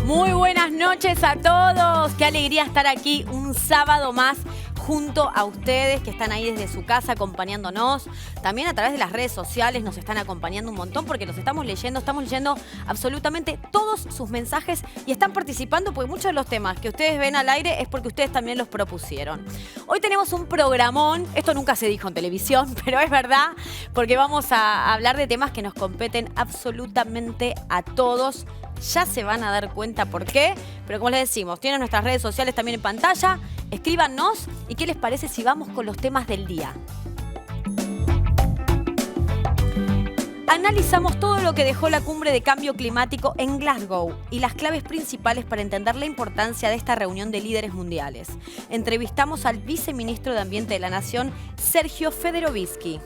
Muy buenas noches a todos. Qué alegría estar aquí un sábado más junto a ustedes que están ahí desde su casa acompañándonos. También a través de las redes sociales nos están acompañando un montón porque los estamos leyendo absolutamente todos sus mensajes y están participando porque muchos de los temas que ustedes ven al aire es porque ustedes también los propusieron. Hoy tenemos un programón, esto nunca se dijo en televisión, pero es verdad, porque vamos a hablar de temas que nos competen absolutamente a todos. Ya se van a dar cuenta por qué, pero como les decimos, tienen nuestras redes sociales también en pantalla. Escríbanos y qué les parece si vamos con los temas del día. Analizamos todo lo que dejó la cumbre de cambio climático en Glasgow y las claves principales para entender la importancia de esta reunión de líderes mundiales. Entrevistamos al viceministro de Ambiente de la Nación, Sergio Federovisky.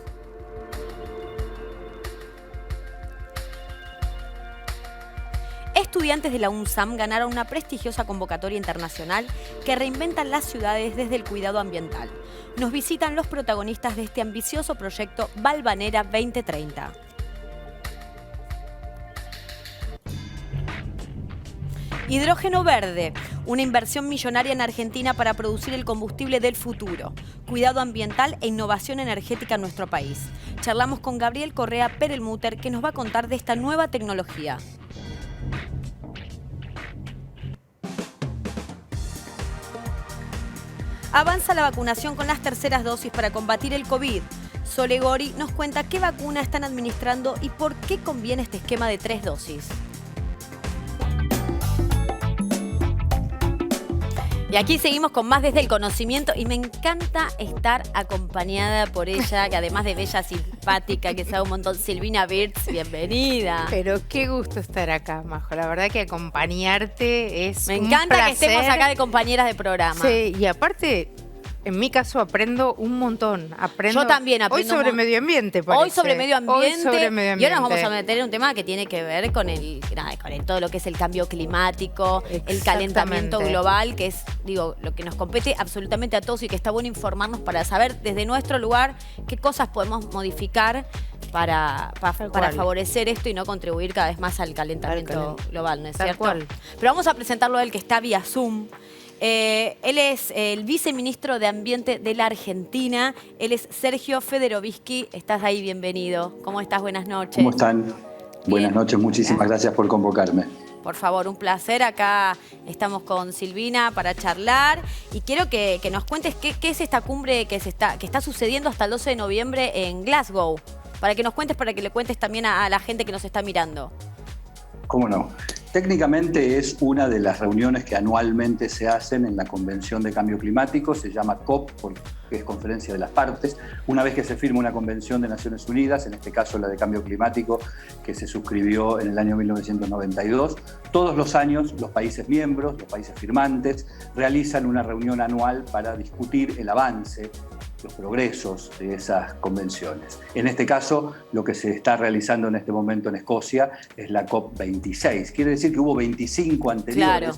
Estudiantes de la UNSAM ganaron una prestigiosa convocatoria internacional que reinventa las ciudades desde el cuidado ambiental. Nos visitan los protagonistas de este ambicioso proyecto Valvanera 2030. Hidrógeno verde, una inversión millonaria en Argentina para producir el combustible del futuro, cuidado ambiental e innovación energética en nuestro país. Charlamos con Gabriel Correa Perelmuter, que nos va a contar de esta nueva tecnología. Avanza la vacunación con las terceras dosis para combatir el COVID. Sole Gori nos cuenta qué vacuna están administrando y por qué conviene este esquema de 3 dosis. Y aquí seguimos con más desde el conocimiento y me encanta estar acompañada por ella, que además de bella, simpática, que sabe un montón, Silvina Birz, bienvenida. Pero qué gusto estar acá, Majo. La verdad que acompañarte es un placer. Me encanta que estemos acá de compañeras de programa. Sí, y aparte, en mi caso aprendo un montón. Yo también aprendo. Hoy sobre medio ambiente, parece. Hoy sobre medio ambiente. Hoy sobre medio ambiente. Y ahora nos vamos a meter en un tema que tiene que ver con todo lo que es el cambio climático, el calentamiento global, que es, digo, lo que nos compete absolutamente a todos y que está bueno informarnos para saber desde nuestro lugar qué cosas podemos modificar para favorecer esto y no contribuir cada vez más al calentamiento global, ¿no es cierto? Pero vamos a presentarlo a él, que está vía Zoom. Él es el viceministro de Ambiente de la Argentina. Él es Sergio Federovisky. Estás ahí, bienvenido. ¿Cómo estás? Buenas noches. ¿Cómo están? Bien. Buenas noches, muchísimas gracias por convocarme. Por favor, un placer. Acá estamos con Silvina para charlar. Y quiero que nos cuentes qué es esta cumbre que está sucediendo hasta el 12 de noviembre en Glasgow. Para que nos cuentes, para que le cuentes también a la gente que nos está mirando. ¿Cómo no? Técnicamente es una de las reuniones que anualmente se hacen en la Convención de Cambio Climático, se llama COP porque es Conferencia de las Partes. Una vez que se firma una convención de Naciones Unidas, en este caso la de Cambio Climático, que se suscribió en el año 1992, todos los años los países miembros, los países firmantes, realizan una reunión anual para discutir el avance, los progresos de esas convenciones. En este caso, lo que se está realizando en este momento en Escocia es la COP26. Quiere decir que hubo 25 anteriores, claro.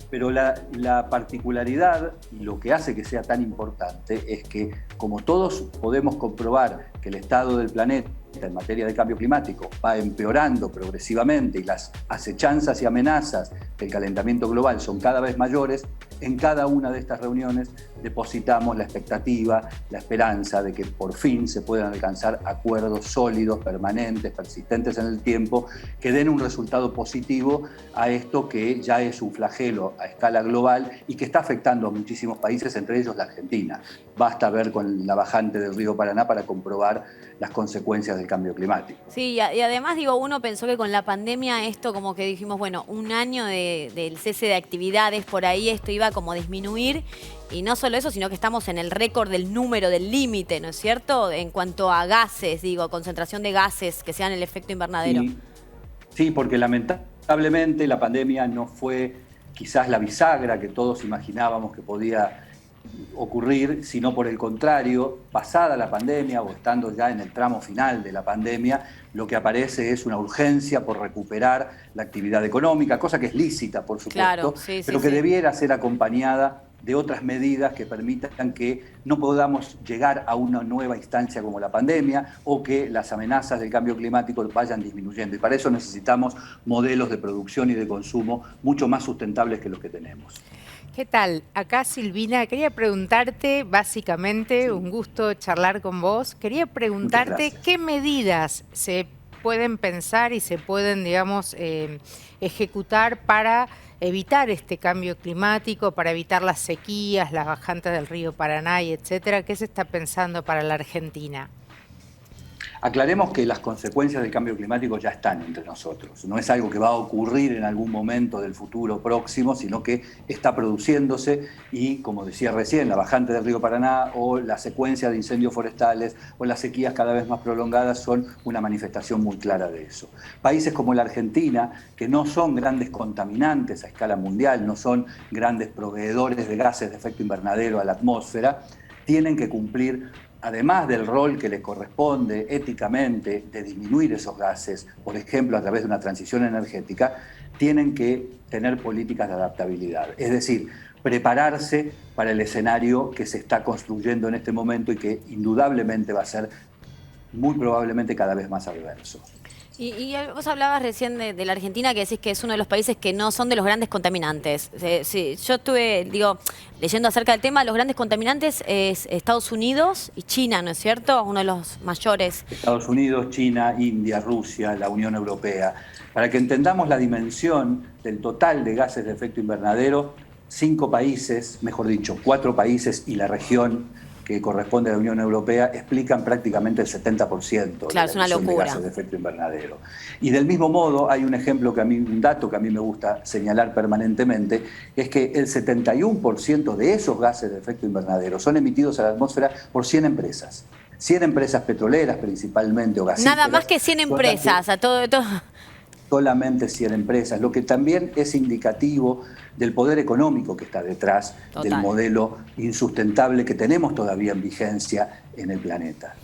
Pero la particularidad y lo que hace que sea tan importante es que, como todos podemos comprobar que el estado del planeta en materia de cambio climático va empeorando progresivamente y las acechanzas y amenazas del calentamiento global son cada vez mayores, en cada una de estas reuniones depositamos la expectativa, la esperanza de que por fin se puedan alcanzar acuerdos sólidos, permanentes, persistentes en el tiempo, que den un resultado positivo a esto que ya es un flagelo a escala global y que está afectando a muchísimos países, entre ellos la Argentina. Basta ver con la bajante del río Paraná para comprobar las consecuencias del cambio climático. Sí, y además, digo, uno pensó que con la pandemia esto como que dijimos, bueno, un año del cese de actividades, por ahí esto iba como a disminuir. Y no solo eso, sino que estamos en el récord del número, del límite, ¿no es cierto? En cuanto a gases, digo, concentración de gases que sean el efecto invernadero. Sí, porque lamentablemente la pandemia no fue quizás la bisagra que todos imaginábamos que podía ocurrir, sino por el contrario, pasada la pandemia o estando ya en el tramo final de la pandemia, lo que aparece es una urgencia por recuperar la actividad económica, cosa que es lícita, por supuesto, claro, sí, pero que debiera ser acompañada de otras medidas que permitan que no podamos llegar a una nueva instancia como la pandemia o que las amenazas del cambio climático vayan disminuyendo. Y para eso necesitamos modelos de producción y de consumo mucho más sustentables que los que tenemos. ¿Qué tal? Acá Silvina, quería preguntarte, básicamente, un gusto charlar con vos. Quería preguntarte qué medidas se pueden pensar y se pueden, digamos, ejecutar para evitar este cambio climático, para evitar las sequías, las bajantes del río Paraná, y etcétera. ¿Qué se está pensando para la Argentina? Aclaremos que las consecuencias del cambio climático ya están entre nosotros. No es algo que va a ocurrir en algún momento del futuro próximo, sino que está produciéndose y, como decía recién, la bajante del río Paraná o la secuencia de incendios forestales o las sequías cada vez más prolongadas son una manifestación muy clara de eso. Países como la Argentina, que no son grandes contaminantes a escala mundial, no son grandes proveedores de gases de efecto invernadero a la atmósfera, tienen que cumplir, además del rol que les corresponde éticamente de disminuir esos gases, por ejemplo, a través de una transición energética, tienen que tener políticas de adaptabilidad. Es decir, prepararse para el escenario que se está construyendo en este momento y que indudablemente va a ser muy probablemente cada vez más adverso. Y vos hablabas recién de la Argentina, que decís que es uno de los países que no son de los grandes contaminantes. Sí, yo estuve, leyendo acerca del tema. Los grandes contaminantes es Estados Unidos y China, ¿no es cierto? Uno de los mayores. Estados Unidos, China, India, Rusia, la Unión Europea. Para que entendamos la dimensión del total de gases de efecto invernadero, 5 países, mejor dicho, 4 países y la región que corresponde a la Unión Europea, explican prácticamente el 70% de la emisión de gases de efecto invernadero. Y del mismo modo, hay un dato que a mí me gusta señalar permanentemente, es que el 71% de esos gases de efecto invernadero son emitidos a la atmósfera por 100 empresas. 100 empresas petroleras principalmente o gasíferas. Nada más que 100 empresas, a todo. Solamente 100 empresas, lo que también es indicativo del poder económico que está detrás del modelo insustentable que tenemos todavía en vigencia en el planeta.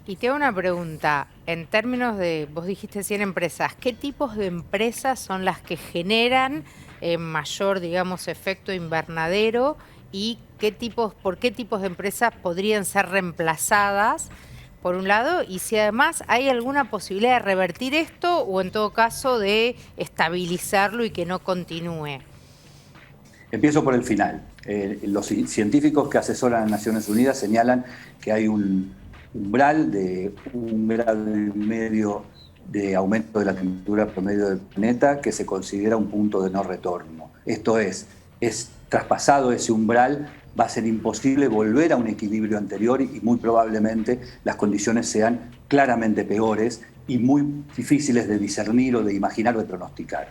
Y te hago una pregunta, en términos de, vos dijiste 100 empresas, ¿qué tipos de empresas son las que generan mayor, digamos, efecto invernadero y por qué tipos de empresas podrían ser reemplazadas? Por un lado, y si además hay alguna posibilidad de revertir esto o en todo caso de estabilizarlo y que no continúe. Empiezo por el final. Los científicos que asesoran a Naciones Unidas señalan que hay un umbral de 1,5 grados de aumento de la temperatura promedio del planeta que se considera un punto de no retorno. Esto es traspasado ese umbral, va a ser imposible volver a un equilibrio anterior y muy probablemente las condiciones sean claramente peores y muy difíciles de discernir o de imaginar o de pronosticar.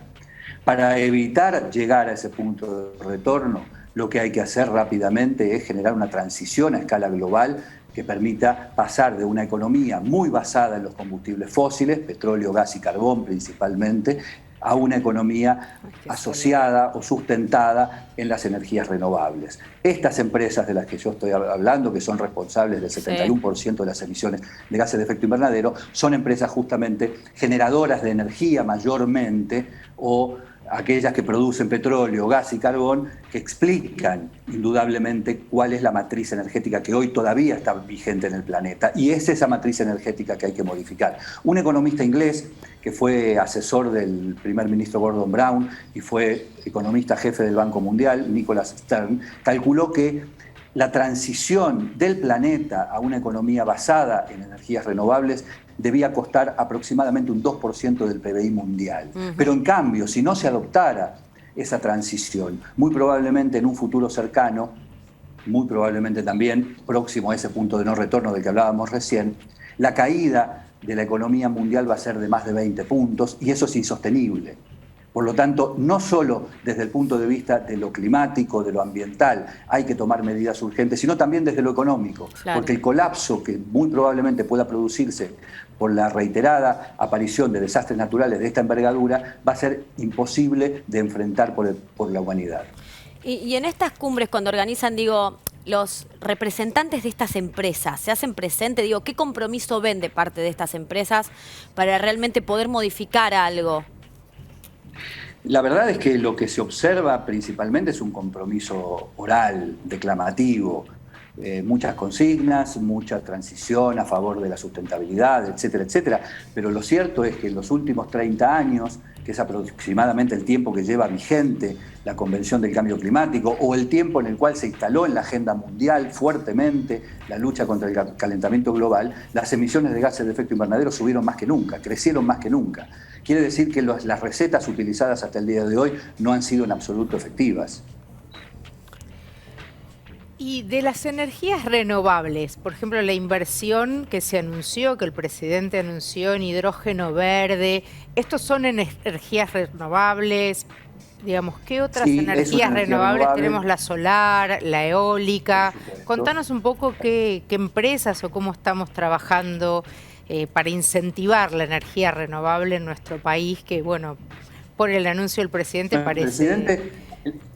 Para evitar llegar a ese punto de retorno, lo que hay que hacer rápidamente es generar una transición a escala global que permita pasar de una economía muy basada en los combustibles fósiles, petróleo, gas y carbón principalmente, a una economía asociada o sustentada en las energías renovables. Estas empresas de las que yo estoy hablando, que son responsables del 71% de las emisiones de gases de efecto invernadero, son empresas justamente generadoras de energía mayormente o aquellas que producen petróleo, gas y carbón, que explican indudablemente cuál es la matriz energética que hoy todavía está vigente en el planeta. Y es esa matriz energética que hay que modificar. Un economista inglés que fue asesor del primer ministro Gordon Brown y fue economista jefe del Banco Mundial, Nicholas Stern, calculó que la transición del planeta a una economía basada en energías renovables debía costar aproximadamente un 2% del PBI mundial. Pero en cambio, si no se adoptara esa transición, muy probablemente en un futuro cercano, muy probablemente también próximo a ese punto de no retorno del que hablábamos recién, la caída de la economía mundial va a ser de más de 20 puntos y eso es insostenible. Por lo tanto, no solo desde el punto de vista de lo climático, de lo ambiental, hay que tomar medidas urgentes, sino también desde lo económico, porque el colapso que muy probablemente pueda producirse por la reiterada aparición de desastres naturales de esta envergadura va a ser imposible de enfrentar por la humanidad. Y en estas cumbres, cuando organizan, los representantes de estas empresas se hacen presentes, ¿qué compromiso ven de parte de estas empresas para realmente poder modificar algo? La verdad es que lo que se observa principalmente es un compromiso oral, declamativo, muchas consignas, mucha transición a favor de la sustentabilidad, etcétera, etcétera. Pero lo cierto es que en los últimos 30 años, que es aproximadamente el tiempo que lleva vigente la Convención del Cambio Climático, o el tiempo en el cual se instaló en la agenda mundial fuertemente la lucha contra el calentamiento global, las emisiones de gases de efecto invernadero subieron más que nunca, crecieron más que nunca. Quiere decir que las recetas utilizadas hasta el día de hoy no han sido en absoluto efectivas. Y de las energías renovables, por ejemplo, la inversión que se anunció, que el presidente anunció en hidrógeno verde, ¿estos son energías renovables? Digamos, ¿qué otras energías renovables tenemos? La solar, la eólica. Contanos un poco qué empresas o cómo estamos trabajando para incentivar la renovable en nuestro país, que bueno, por el anuncio del presidente parece...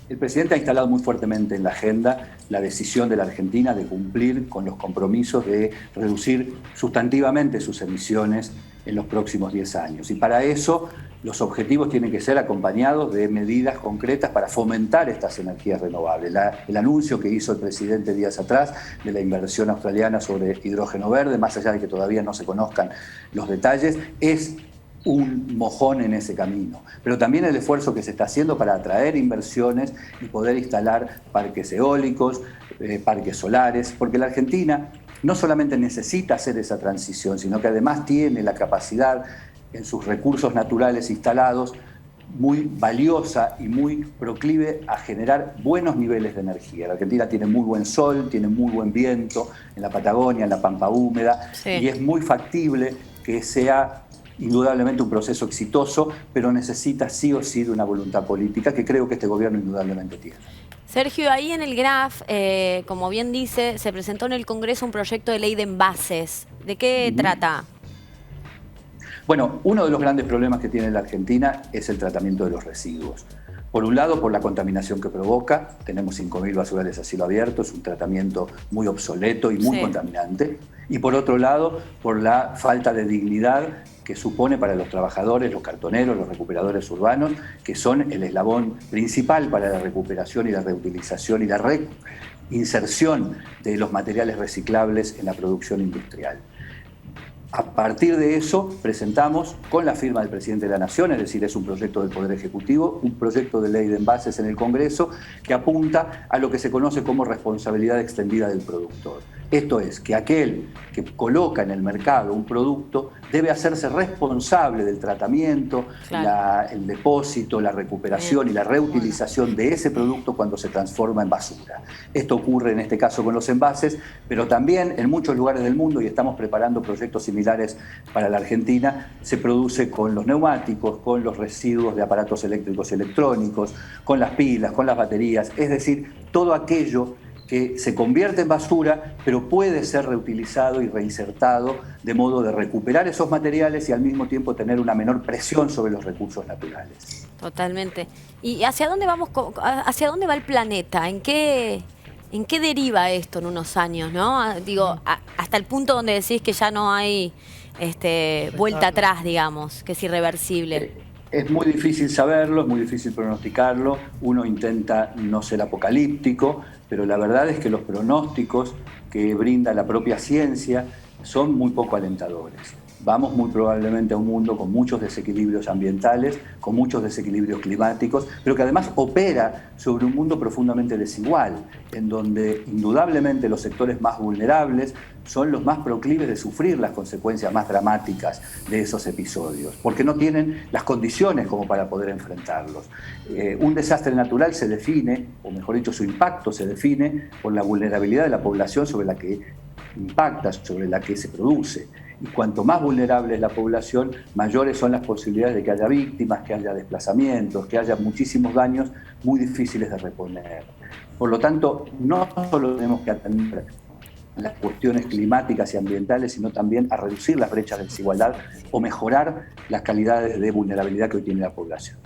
El presidente ha instalado muy fuertemente en la agenda la decisión de la Argentina de cumplir con los compromisos de reducir sustantivamente sus emisiones en los próximos 10 años. Y para eso los objetivos tienen que ser acompañados de medidas concretas para fomentar estas energías renovables. El anuncio que hizo el presidente días atrás de la inversión australiana sobre hidrógeno verde, más allá de que todavía no se conozcan los detalles, es un mojón en ese camino, pero también el esfuerzo que se está haciendo para atraer inversiones y poder instalar parques eólicos, parques solares, porque la Argentina no solamente necesita hacer esa transición, sino que además tiene la capacidad en sus recursos naturales instalados muy valiosa y muy proclive a generar buenos niveles de energía. La Argentina tiene muy buen sol, tiene muy buen viento en la Patagonia, en la Pampa húmeda, y es muy factible que sea indudablemente un proceso exitoso, pero necesita sí o sí de una voluntad política que creo que este gobierno indudablemente tiene. Sergio, ahí en el GRAF, como bien dice, se presentó en el Congreso un proyecto de ley de envases. ¿De qué trata? Bueno, uno de los grandes problemas que tiene la Argentina es el tratamiento de los residuos. Por un lado, por la contaminación que provoca, tenemos 5.000 basurales a cielo abierto, es un tratamiento muy obsoleto y muy contaminante. Y por otro lado, por la falta de dignidad que supone para los trabajadores, los cartoneros, los recuperadores urbanos, que son el eslabón principal para la recuperación y la reutilización y la reinserción de los materiales reciclables en la producción industrial. A partir de eso, presentamos, con la firma del presidente de la Nación, es decir, es un proyecto del Poder Ejecutivo, un proyecto de ley de envases en el Congreso que apunta a lo que se conoce como responsabilidad extendida del productor. Esto es, que aquel que coloca en el mercado un producto debe hacerse responsable del tratamiento, el depósito, la recuperación y la reutilización de ese producto cuando se transforma en basura. Esto ocurre en este caso con los envases, pero también en muchos lugares del mundo, y estamos preparando proyectos similares para la Argentina, se produce con los neumáticos, con los residuos de aparatos eléctricos y electrónicos, con las pilas, con las baterías, es decir, todo aquello que se convierte en basura, pero puede ser reutilizado y reinsertado de modo de recuperar esos materiales y al mismo tiempo tener una menor presión sobre los recursos naturales. Totalmente. ¿Y hacia dónde vamos? ¿Hacia dónde va el planeta? ¿En qué deriva esto en unos años, no? Digo, hasta el punto donde decís que ya no hay vuelta atrás, digamos, que es irreversible. Es muy difícil saberlo, es muy difícil pronosticarlo. Uno intenta no ser apocalíptico, pero la verdad es que los pronósticos que brinda la propia ciencia son muy poco alentadores. Vamos muy probablemente a un mundo con muchos desequilibrios ambientales, con muchos desequilibrios climáticos, pero que además opera sobre un mundo profundamente desigual, en donde indudablemente los sectores más vulnerables son los más proclives de sufrir las consecuencias más dramáticas de esos episodios, porque no tienen las condiciones como para poder enfrentarlos. Un desastre natural se define, o mejor dicho, su impacto se define por la vulnerabilidad de la población sobre la que impacta, sobre la que se produce. Y cuanto más vulnerable es la población, mayores son las posibilidades de que haya víctimas, que haya desplazamientos, que haya muchísimos daños muy difíciles de reponer. Por lo tanto, no solo tenemos que atender las cuestiones climáticas y ambientales, sino también a reducir las brechas de desigualdad o mejorar las calidades de vulnerabilidad que hoy tiene la población.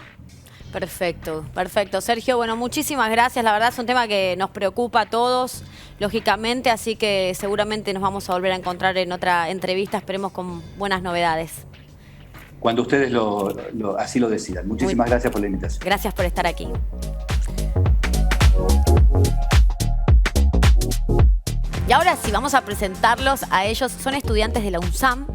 Perfecto, perfecto. Sergio, bueno, muchísimas gracias. La verdad es un tema que nos preocupa a todos, lógicamente, así que seguramente nos vamos a volver a encontrar en otra entrevista, esperemos con buenas novedades. cuando ustedes así lo decidan. Muchísimas gracias por la invitación. Gracias por estar aquí. Y ahora sí, vamos a presentarlos a ellos. Son estudiantes de la UNSAM.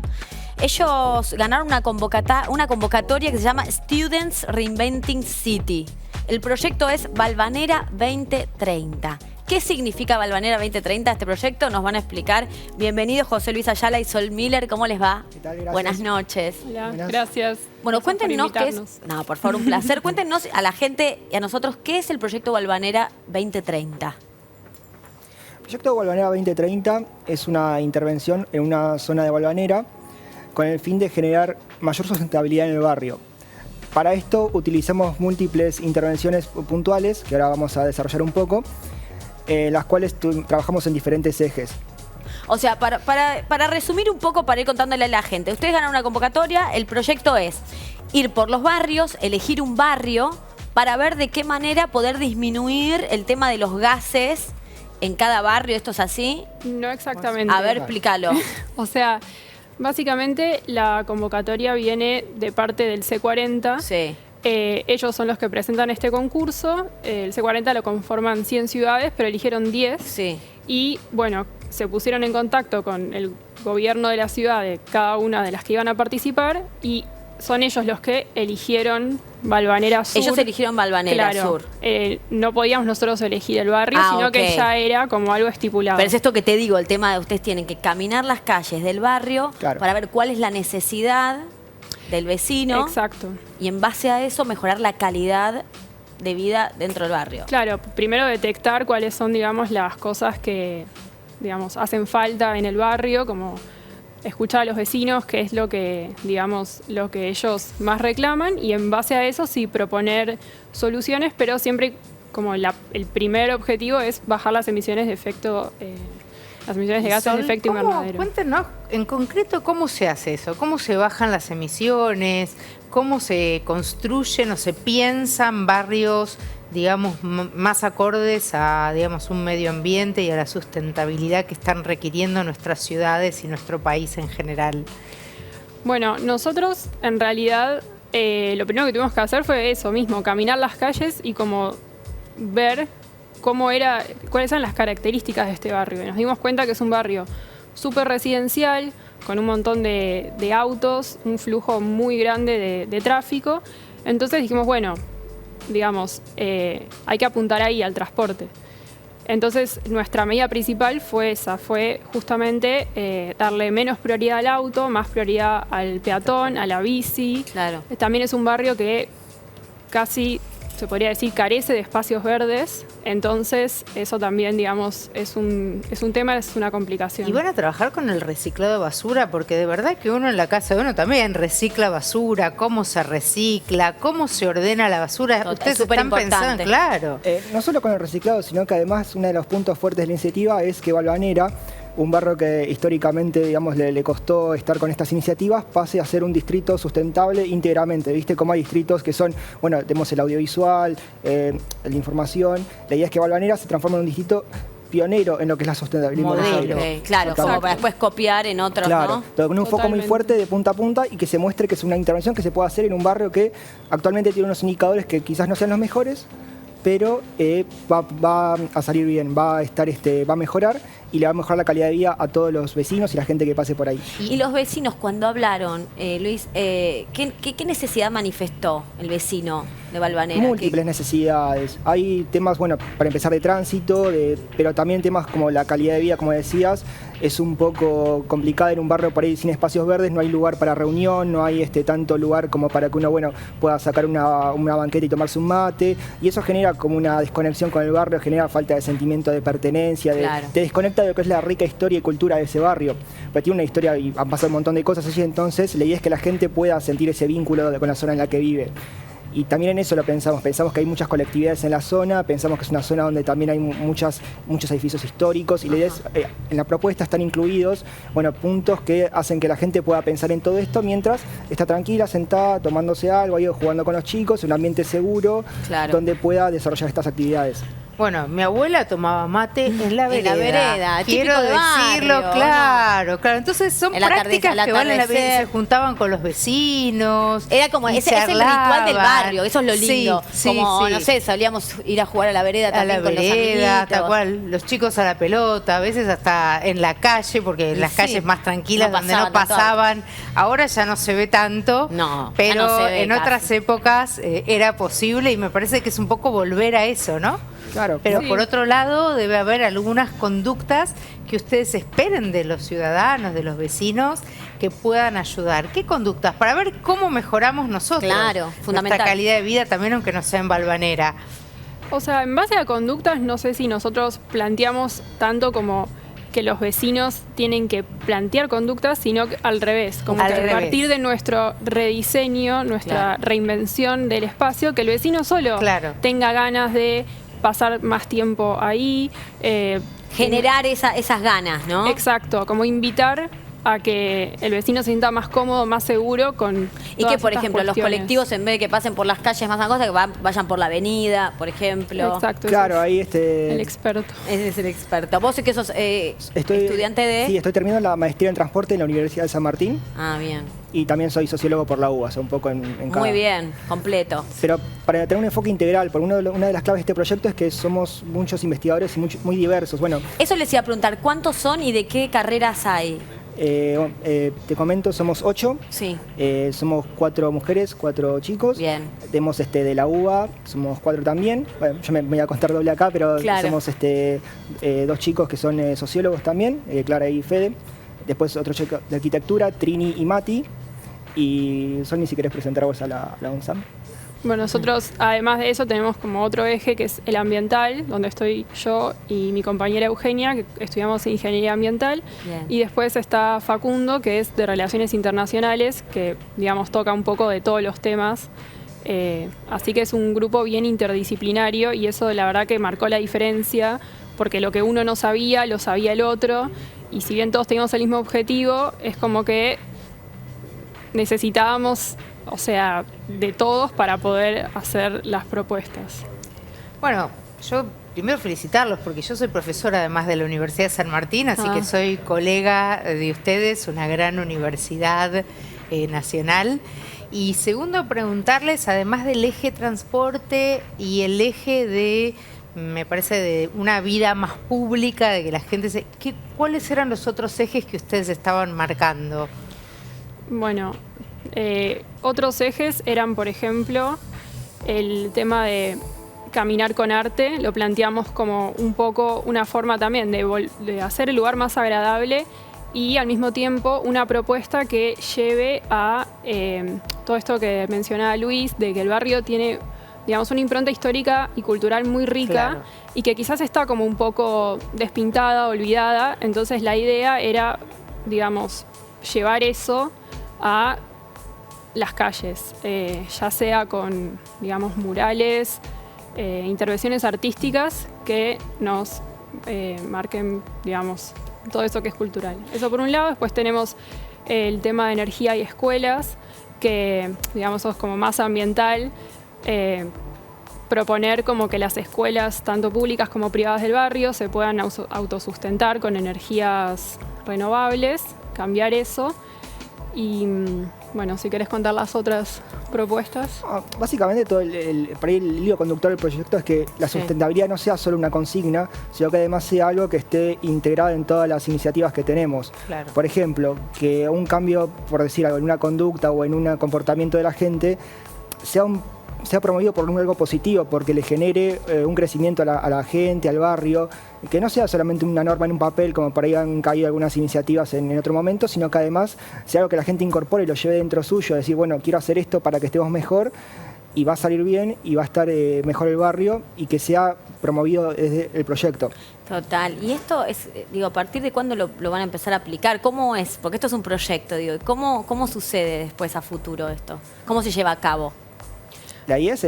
Ellos ganaron una convocatoria que se llama Students Reinventing City. El proyecto es Valvanera 2030. ¿Qué significa Valvanera 2030? Este proyecto nos van a explicar. Bienvenidos José Luis Ayala y Sol Miller. ¿Cómo les va? ¿Qué tal? Gracias. Buenas noches. Hola, gracias. Bueno, Gracias cuéntenos por qué es... invitarnos. No, por favor, un placer. Cuéntenos a la gente y a nosotros qué es el proyecto Valvanera 2030. El proyecto Valvanera 2030 es una intervención en una zona de Valvanera con el fin de generar mayor sustentabilidad en el barrio. Para esto utilizamos múltiples intervenciones puntuales, que ahora vamos a desarrollar un poco, las cuales trabajamos en diferentes ejes. O sea, para resumir un poco, para ir contándole a la gente, ustedes ganan una convocatoria, el proyecto es ir por los barrios, elegir un barrio para ver de qué manera poder disminuir el tema de los gases en cada barrio. ¿Esto es así? No exactamente. A ver, explícalo. O sea, básicamente la convocatoria viene de parte del C40. Sí. Ellos son los que presentan este concurso. El C40 lo conforman 100 ciudades, pero eligieron 10. Sí. Y bueno, se pusieron en contacto con el gobierno de la ciudad de cada una de las que iban a participar y son ellos los que eligieron Valvanera Sur. Ellos eligieron Valvanera Claro, Sur. no podíamos nosotros elegir el barrio, sino ok. que ya era como algo estipulado. Pero es esto que te digo, el tema de ustedes tienen que caminar las calles del barrio Claro. para ver cuál es la necesidad del vecino Exacto. y en base a eso mejorar la calidad de vida dentro del barrio. Claro, primero detectar cuáles son, digamos, las cosas que, digamos, hacen falta en el barrio, como escuchar a los vecinos, qué es lo que, digamos, lo que ellos más reclaman y en base a eso sí proponer soluciones, pero siempre como el primer objetivo es bajar las emisiones de efecto, las emisiones de gases de efecto invernadero. Cuéntenos en concreto cómo se hace eso, cómo se bajan las emisiones, cómo se construyen o se piensan barrios, digamos, más acordes a, digamos, un medio ambiente y a la sustentabilidad que están requiriendo nuestras ciudades y nuestro país en general. Bueno, nosotros en realidad lo primero que tuvimos que hacer fue eso mismo, caminar las calles y como ver cuáles eran las características de este barrio. Y nos dimos cuenta que es un barrio súper residencial, con un montón de autos, un flujo muy grande de tráfico. Entonces dijimos, bueno, digamos, hay que apuntar ahí al transporte. Entonces nuestra medida principal fue esa, fue justamente darle menos prioridad al auto, más prioridad al peatón, a la bici. Claro. También es un barrio que casi, se podría decir, carece de espacios verdes, entonces eso también, digamos, es un tema, es una complicación. Y van a trabajar con el reciclado de basura, porque de verdad que uno en la casa de uno también recicla basura, cómo se recicla, cómo se ordena la basura. Total, Ustedes súper están pensando, importante. claro. No solo con el reciclado, sino que además uno de los puntos fuertes de la iniciativa es que Valvanera, un barrio que históricamente, digamos, le costó estar con estas iniciativas, pase a ser un distrito sustentable íntegramente. ¿Viste cómo hay distritos que son, bueno, tenemos el audiovisual, la información? La idea es que Valvanera se transforme en un distrito pionero en lo que es la sustentabilidad. en Buenos Modelo. Aires. Claro, como Exacto. para después copiar en otros, Claro, ¿no? todo con un foco muy Totalmente. fuerte de punta a punta y que se muestre que es una intervención que se puede hacer en un barrio que actualmente tiene unos indicadores que quizás no sean los mejores, pero va a salir bien, va a mejorar y le va a mejorar la calidad de vida a todos los vecinos y la gente que pase por ahí. Y los vecinos, cuando hablaron, Luis, ¿qué necesidad manifestó el vecino de Valvanera? Múltiples necesidades. Hay temas, bueno, para empezar de tránsito, pero también temas como la calidad de vida, como decías, es un poco complicada en un barrio por ahí sin espacios verdes, no hay lugar para reunión, no hay tanto lugar como para que uno, bueno, pueda sacar una banqueta y tomarse un mate, y eso genera como una desconexión con el barrio, genera falta de sentimiento de pertenencia, Claro. te desconecta de lo que es la rica historia y cultura de ese barrio. Pero tiene una historia y han pasado un montón de cosas allí, entonces la idea es que la gente pueda sentir ese vínculo con la zona en la que vive. Y también en eso lo pensamos que hay muchas colectividades en la zona, pensamos que es una zona donde también hay muchos edificios históricos y la idea es, en la propuesta están incluidos, bueno, puntos que hacen que la gente pueda pensar en todo esto mientras está tranquila, sentada, tomándose algo, ahí jugando con los chicos, un ambiente seguro, Claro. donde pueda desarrollar estas actividades. Bueno, mi abuela tomaba mate en la vereda. En la vereda, quiero típico de decirlo, barrio, claro. Entonces son El prácticas atardecer, que van en la vereda, atardecer. se juntaban con los vecinos. Era como y ese es el ritual del barrio, eso es lo lindo. Sí, como, sí. no sé, solíamos ir a jugar a la vereda A también la con los vereda, amiguitos. tal cual, los chicos a la pelota, a veces hasta en la calle, porque en las Sí, calles más tranquilas no donde no pasaban tanto. pasaban. Ahora ya no se ve tanto, No, ya pero no se ve en casi. otras épocas era posible y me parece que es un poco volver a eso, ¿no? Claro, Pero Sí. por otro lado, debe haber algunas conductas que ustedes esperen de los ciudadanos, de los vecinos, que puedan ayudar. ¿Qué conductas? Para ver cómo mejoramos nosotros. Claro, fundamental. Nuestra calidad de vida también, aunque no sea en Valvanera. O sea, en base a conductas, no sé si nosotros planteamos tanto como que los vecinos tienen que plantear conductas, sino que al revés, como Al que revés. a partir de nuestro rediseño, nuestra Claro. reinvención del espacio, que el vecino solo Claro. tenga ganas de pasar más tiempo ahí. Generar esas ganas, ¿no? Exacto, como invitar a que el vecino se sienta más cómodo, más seguro con Y que, todas por estas ejemplo, los cuestiones. colectivos, en vez de que pasen por las calles más angostas, que vayan por la avenida, por ejemplo. Exacto, claro, ese ahí es el experto. Ese es el experto. Vos es que sos estoy estudiante de... Sí, estoy terminando la maestría en transporte en la Universidad de San Martín Ah, bien. y también soy sociólogo por la UBA, o sea, un poco en cada. Muy bien, completo. Pero para tener un enfoque integral, porque una de las claves de este proyecto es que somos muchos investigadores y muy diversos. Bueno, Eso les iba a preguntar, ¿cuántos son y de qué carreras hay? te comento, somos 8. Sí, Somos 4 mujeres, 4 chicos. bien. Tenemos de la UBA, somos 4 también. Bueno, yo me voy a contar doble acá, pero Claro. somos 2 chicos que son sociólogos también, Clara y Fede. Después otro chico de arquitectura, Trini y Mati. Y Sonia, si querés presentar vos a la UNSAM. Bueno, nosotros además de eso tenemos como otro eje que es el ambiental, donde estoy yo y mi compañera Eugenia, que estudiamos ingeniería ambiental. Bien. Y después está Facundo, que es de relaciones internacionales, que digamos toca un poco de todos los temas. Así que es un grupo bien interdisciplinario y eso la verdad que marcó la diferencia, porque lo que uno no sabía, lo sabía el otro. Y si bien todos teníamos el mismo objetivo, es como que necesitábamos, o sea, de todos para poder hacer las propuestas. Bueno, yo primero felicitarlos porque yo soy profesora además de la Universidad de San Martín, así Ah. que soy colega de ustedes, una gran universidad nacional. Y segundo, preguntarles, además del eje transporte y el eje de, me parece, de una vida más pública, de que la gente ¿cuáles eran los otros ejes que ustedes estaban marcando? Bueno, otros ejes eran, por ejemplo, el tema de caminar con arte. Lo planteamos como un poco una forma también de hacer el lugar más agradable y al mismo tiempo una propuesta que lleve a todo esto que mencionaba Luis, de que el barrio tiene, digamos, una impronta histórica y cultural muy rica. Claro. Y que quizás está como un poco despintada, olvidada. Entonces la idea era, digamos, llevar eso a las calles, ya sea con, digamos, murales, intervenciones artísticas que nos marquen, digamos, todo eso que es cultural. Eso por un lado. Después tenemos el tema de energía y escuelas, que, digamos, es como más ambiental. Proponer como que las escuelas, tanto públicas como privadas del barrio, se puedan autosustentar con energías renovables, cambiar eso. Y bueno, si querés contar las otras propuestas. Básicamente todo por ahí el hilo conductor del proyecto es que la sustentabilidad no sea solo una consigna, sino que además sea algo que esté integrado en todas las iniciativas que tenemos. Claro. Por ejemplo, que un cambio, por decir algo, en una conducta o en un comportamiento de la gente sea promovido por algo positivo, porque le genere un crecimiento a la gente, al barrio, que no sea solamente una norma en un papel, como por ahí han caído algunas iniciativas en otro momento, sino que además sea algo que la gente incorpore y lo lleve dentro suyo, decir, bueno, quiero hacer esto para que estemos mejor, y va a salir bien, y va a estar mejor el barrio, y que sea promovido desde el proyecto. Total. Y esto es, digo, ¿a partir de cuándo lo van a empezar a aplicar? ¿Cómo es? Porque esto es un proyecto, digo. ¿Cómo sucede después a futuro esto? ¿Cómo se lleva a cabo? La idea es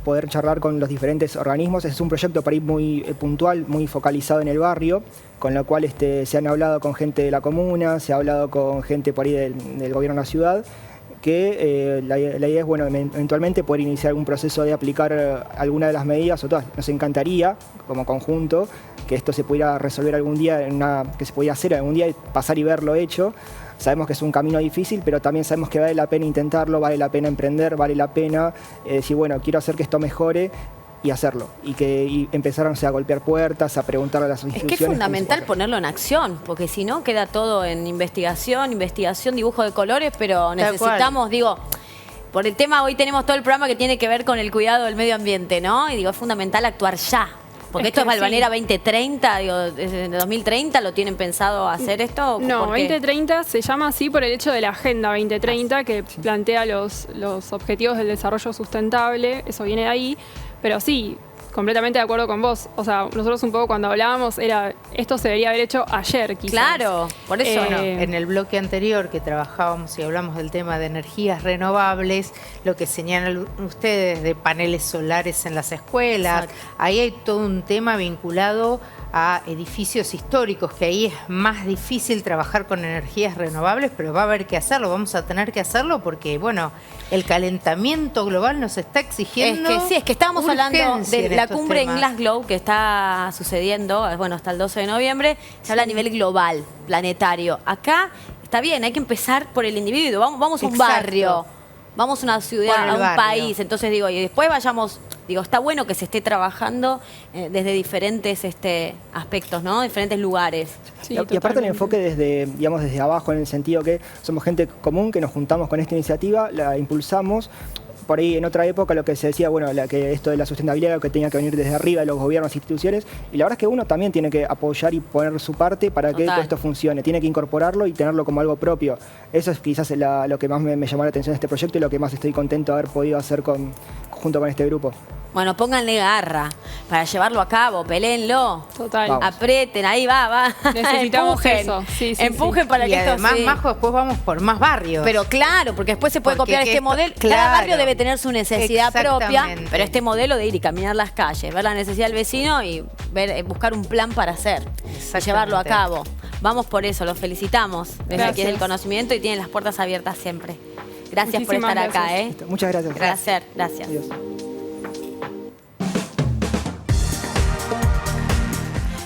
poder charlar con los diferentes organismos. Es un proyecto para ir muy puntual, muy focalizado en el barrio, con lo cual se han hablado con gente de la comuna, se ha hablado con gente por ahí del gobierno de la ciudad, que la idea es, bueno, eventualmente poder iniciar algún proceso de aplicar alguna de las medidas o todas. Nos encantaría, como conjunto, que esto se pudiera resolver algún día, que se pudiera hacer algún día y pasar y verlo hecho. Sabemos que es un camino difícil, pero también sabemos que vale la pena intentarlo, vale la pena emprender, vale la pena decir, bueno, quiero hacer que esto mejore y hacerlo. Y empezar, no sé, a golpear puertas, a preguntar a las instituciones. Es que es fundamental ponerlo en acción, porque si no queda todo en investigación, dibujo de colores, pero necesitamos, digo, por el tema, hoy tenemos todo el programa que tiene que ver con el cuidado del medio ambiente, ¿no? Y digo, es fundamental actuar ya. Porque esto es Valvanera 2030, digo, desde 2030 ¿lo tienen pensado hacer esto? No, 2030 se llama así por el hecho de la Agenda 2030 que plantea los objetivos del desarrollo sustentable, eso viene de ahí, pero sí, completamente de acuerdo con vos. O sea, nosotros un poco cuando hablábamos era, esto se debería haber hecho ayer, quizás. Claro, por eso Bueno, en el bloque anterior que trabajábamos y hablamos del tema de energías renovables, lo que señalan ustedes de paneles solares en las escuelas, ahí hay todo un tema vinculado a edificios históricos, que ahí es más difícil trabajar con energías renovables, pero va a haber que hacerlo, vamos a tener que hacerlo porque, bueno, el calentamiento global nos está exigiendo. Es que sí, es que estábamos hablando de la cumbre temas. en Glasgow que está sucediendo, bueno, hasta el 12 de noviembre, se habla a nivel global, planetario. Acá está bien, hay que empezar por el individuo, vamos a un barrio. Vamos a una ciudad, a un país, entonces digo, y después vayamos, digo, está bueno que se esté trabajando desde diferentes aspectos, ¿no? Diferentes lugares. Sí, y aparte el enfoque desde abajo, en el sentido que somos gente común que nos juntamos con esta iniciativa, la impulsamos. Por ahí en otra época lo que se decía, bueno, que esto de la sustentabilidad lo que tenía que venir desde arriba de los gobiernos e instituciones, y la verdad es que uno también tiene que apoyar y poner su parte para que todo esto funcione, tiene que incorporarlo y tenerlo como algo propio. Eso es quizás lo que más me llamó la atención de este proyecto y lo que más estoy contento de haber podido hacer junto con este grupo. Bueno, pónganle garra para llevarlo a cabo, peléenlo. Total. Vamos. Aprieten, ahí va. Necesitamos empujen, eso. Sí, empujen para y que esto además, Majo, después vamos por más barrios. Pero claro, porque después se puede Porque copiar este modelo. Cada claro. barrio debe tener su necesidad propia, Exactamente. pero este modelo de ir y caminar las calles, ver la necesidad del vecino y buscar un plan para hacer y llevarlo a cabo. Vamos por eso, los felicitamos desde aquí del conocimiento y tienen las puertas abiertas siempre. Gracias por Muchísimas estar acá. gracias. Muchas gracias. Gracias. Adiós.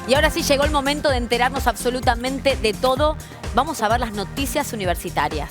Y ahora sí llegó el momento de enterarnos absolutamente de todo. Vamos a ver las noticias universitarias.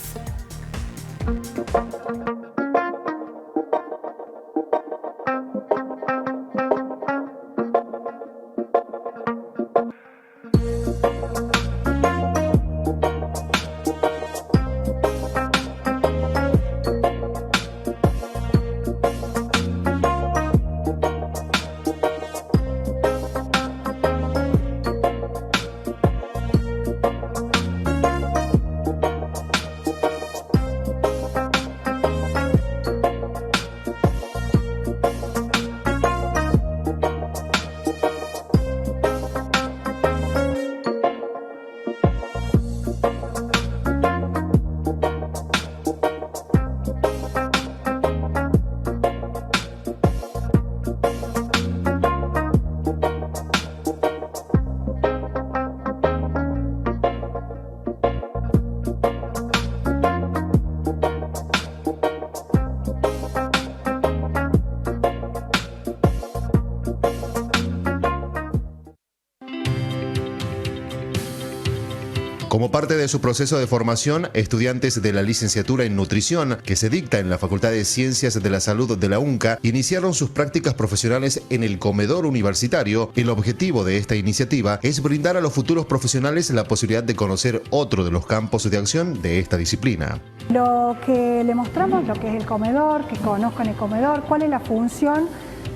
Como parte de su proceso de formación, estudiantes de la licenciatura en nutrición, que se dicta en la Facultad de Ciencias de la Salud de la UNCA, iniciaron sus prácticas profesionales en el comedor universitario. El objetivo de esta iniciativa es brindar a los futuros profesionales la posibilidad de conocer otro de los campos de acción de esta disciplina. Lo que le mostramos, lo que es el comedor, que conozcan el comedor, cuál es la función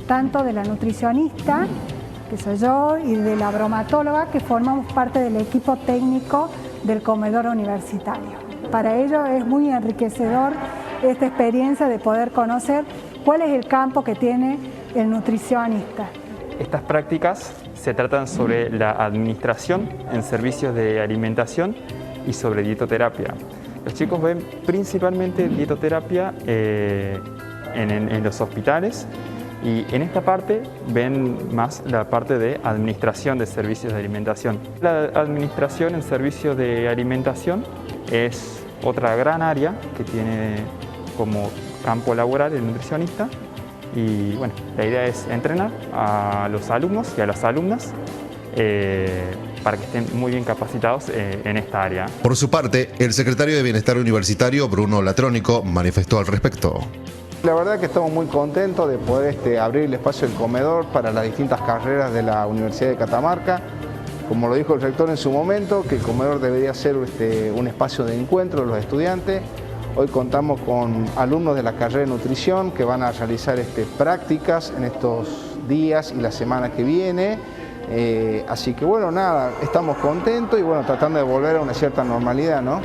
tanto de la nutricionista, que soy yo, y de la bromatóloga, que formamos parte del equipo técnico del comedor universitario. Para ello es muy enriquecedor esta experiencia de poder conocer cuál es el campo que tiene el nutricionista. Estas prácticas se tratan sobre la administración en servicios de alimentación y sobre dietoterapia. Los chicos ven principalmente dietoterapia en los hospitales, y en esta parte ven más la parte de administración de servicios de alimentación. La administración en servicios de alimentación es otra gran área que tiene como campo laboral el nutricionista. Y bueno, la idea es entrenar a los alumnos y a las alumnas para que estén muy bien capacitados en esta área. Por su parte, el secretario de Bienestar Universitario, Bruno Latrónico, manifestó al respecto. La verdad que estamos muy contentos de poder abrir el espacio del comedor para las distintas carreras de la Universidad de Catamarca. Como lo dijo el rector en su momento, que el comedor debería ser un espacio de encuentro de los estudiantes. Hoy contamos con alumnos de la carrera de nutrición que van a realizar prácticas en estos días y la semana que viene. Así que bueno, nada, estamos contentos y bueno, tratando de volver a una cierta normalidad, ¿no?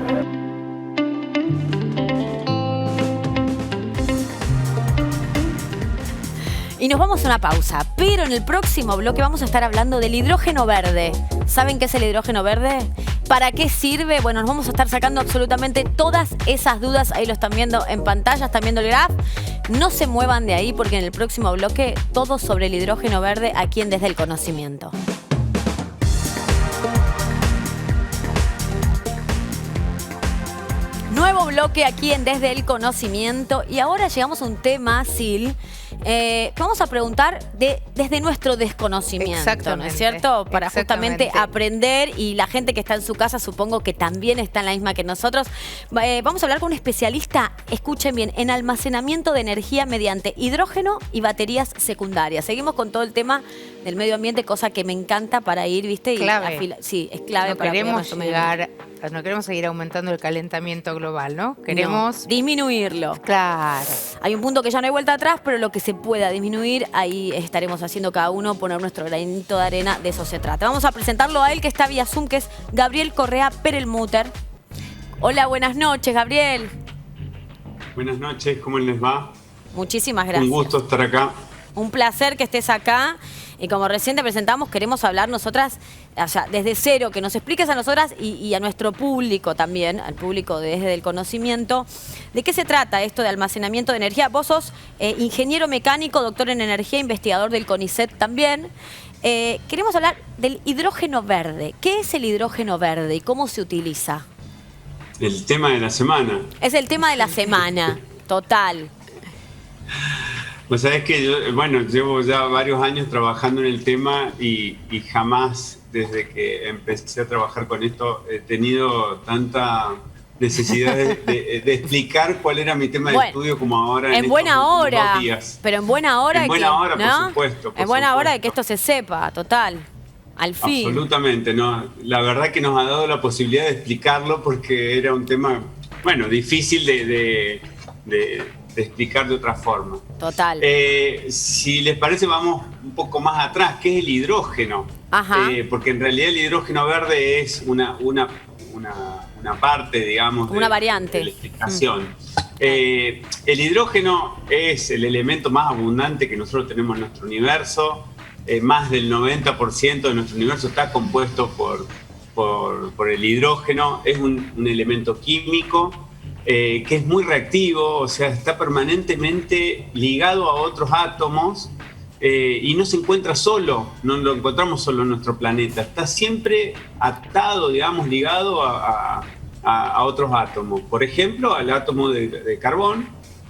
Y nos vamos a una pausa, pero en el próximo bloque vamos a estar hablando del hidrógeno verde. ¿Saben qué es el hidrógeno verde? ¿Para qué sirve? Bueno, nos vamos a estar sacando absolutamente todas esas dudas. Ahí lo están viendo en pantalla, están viendo el graph. No se muevan de ahí porque en el próximo bloque todo sobre el hidrógeno verde aquí en Desde el Conocimiento. Nuevo bloque aquí en Desde el Conocimiento. Y ahora llegamos a un tema, Sil, que vamos a preguntar desde nuestro desconocimiento, ¿no es cierto? Para justamente aprender, y la gente que está en su casa supongo que también está en la misma que nosotros. Vamos a hablar con un especialista, escuchen bien, en almacenamiento de energía mediante hidrógeno y baterías secundarias. Seguimos con todo el tema del medio ambiente, cosa que me encanta para ir, ¿viste? Clave. Sí, es clave no para queremos no queremos seguir aumentando el calentamiento global, ¿no? Queremos disminuirlo. Claro. Hay un punto que ya no hay vuelta atrás, pero lo que se pueda disminuir, ahí estaremos haciendo cada uno, poner nuestro granito de arena, de eso se trata. Vamos a presentarlo a él, que está vía Zoom, que es Gabriel Correa Perelmuter. Hola, buenas noches, Gabriel. Buenas noches, ¿cómo les va? Muchísimas gracias. Un gusto estar acá. Un placer que estés acá. Y como recién te presentamos, queremos hablar nosotras, o sea, desde cero, que nos expliques a nosotras y a nuestro público también, al público Desde el Conocimiento, de qué se trata esto de almacenamiento de energía. Vos sos ingeniero mecánico, doctor en energía, investigador del CONICET también. Queremos hablar del hidrógeno verde. ¿Qué es el hidrógeno verde y cómo se utiliza? El tema de la semana. Es el tema de la semana, total. Pues sabés que yo, llevo ya varios años trabajando en el tema y jamás, desde que empecé a trabajar con esto, he tenido tanta necesidad de explicar cuál era mi tema de estudio como ahora en buena hora, días. Pero en buena hora. En buena hora, ¿no? por supuesto. En buena hora de que esto se sepa, total. Al fin. Absolutamente, no. La verdad que nos ha dado la posibilidad de explicarlo porque era un tema, difícil de explicar de otra forma. Total. Si les parece, vamos un poco más atrás. ¿Qué es el hidrógeno? Ajá. Porque en realidad el hidrógeno verde es una parte, digamos, una variante de la explicación. El hidrógeno es el elemento más abundante que nosotros tenemos en nuestro universo. Más del 90% de nuestro universo está compuesto por el hidrógeno. Es un elemento químico que es muy reactivo, o sea, está permanentemente ligado a otros átomos y no se encuentra solo, no lo encontramos solo en nuestro planeta, está siempre atado, digamos, ligado a otros átomos. Por ejemplo, al átomo de carbón,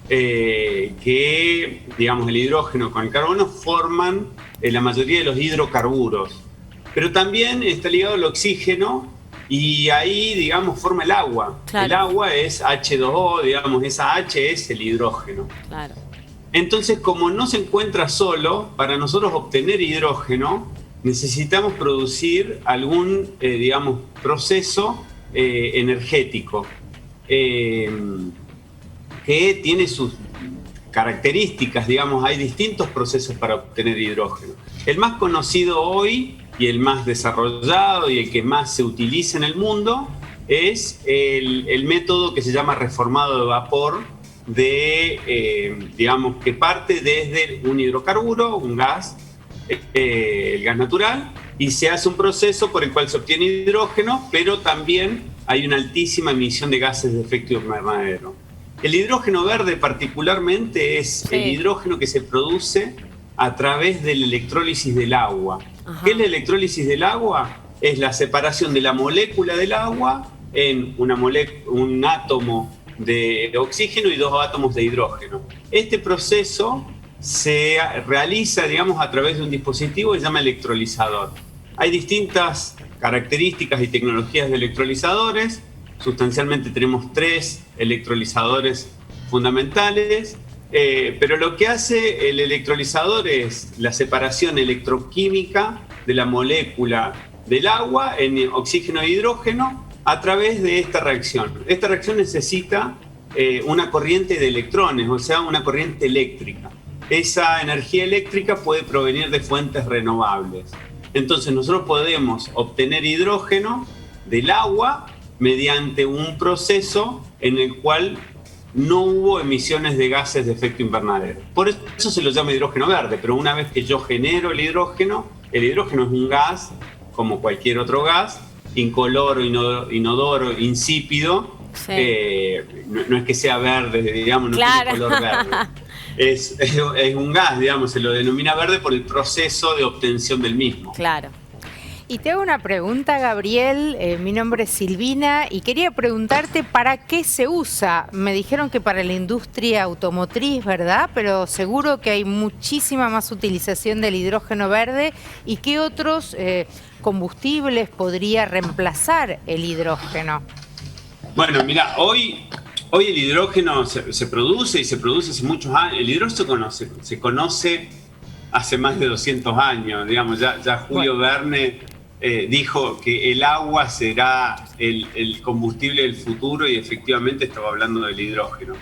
que, digamos, el hidrógeno con el carbono forman la mayoría de los hidrocarburos. Pero también está ligado al oxígeno y ahí, digamos, forma el agua. Claro. El agua es H2O, digamos, esa H es el hidrógeno. Claro. Entonces, como no se encuentra solo, para nosotros obtener hidrógeno necesitamos producir algún, digamos, proceso energético que tiene sus características, digamos, hay distintos procesos para obtener hidrógeno. El más conocido hoy y el más desarrollado y el que más se utiliza en el mundo es el método que se llama reformado de vapor, digamos, que parte desde un hidrocarburo, un gas, el gas natural, y se hace un proceso por el cual se obtiene hidrógeno, pero también hay una altísima emisión de gases de efecto invernadero. El hidrógeno verde particularmente es el hidrógeno que se produce a través de la electrólisis del agua. Ajá. ¿Qué es la electrólisis del agua? Es la separación de la molécula del agua en un átomo de oxígeno y 2 átomos de hidrógeno. Este proceso se realiza, digamos, a través de un dispositivo que se llama electrolizador. Hay distintas características y tecnologías de electrolizadores. Sustancialmente tenemos 3 electrolizadores fundamentales, pero lo que hace el electrolizador es la separación electroquímica de la molécula del agua en oxígeno e hidrógeno a través de esta reacción. Esta reacción necesita una corriente de electrones, o sea, una corriente eléctrica. Esa energía eléctrica puede provenir de fuentes renovables. Entonces nosotros podemos obtener hidrógeno del agua mediante un proceso en el cual no hubo emisiones de gases de efecto invernadero. Por eso se lo llama hidrógeno verde, pero una vez que yo genero el hidrógeno es un gas, como cualquier otro gas, incoloro, inodoro, insípido. Sí. No es que sea verde, digamos, no tiene color verde. Es un gas, digamos, se lo denomina verde por el proceso de obtención del mismo. Claro. Y te hago una pregunta, Gabriel. Mi nombre es Silvina y quería preguntarte para qué se usa. Me dijeron que para la industria automotriz, ¿verdad? Pero seguro que hay muchísima más utilización del hidrógeno verde. ¿Y qué otros combustibles podría reemplazar el hidrógeno? Bueno, mira, hoy el hidrógeno se produce y se produce hace muchos años. El hidrógeno se conoce hace más de 200 años, digamos. Ya Julio Verne dijo que el agua será el combustible del futuro y efectivamente estaba hablando del hidrógeno.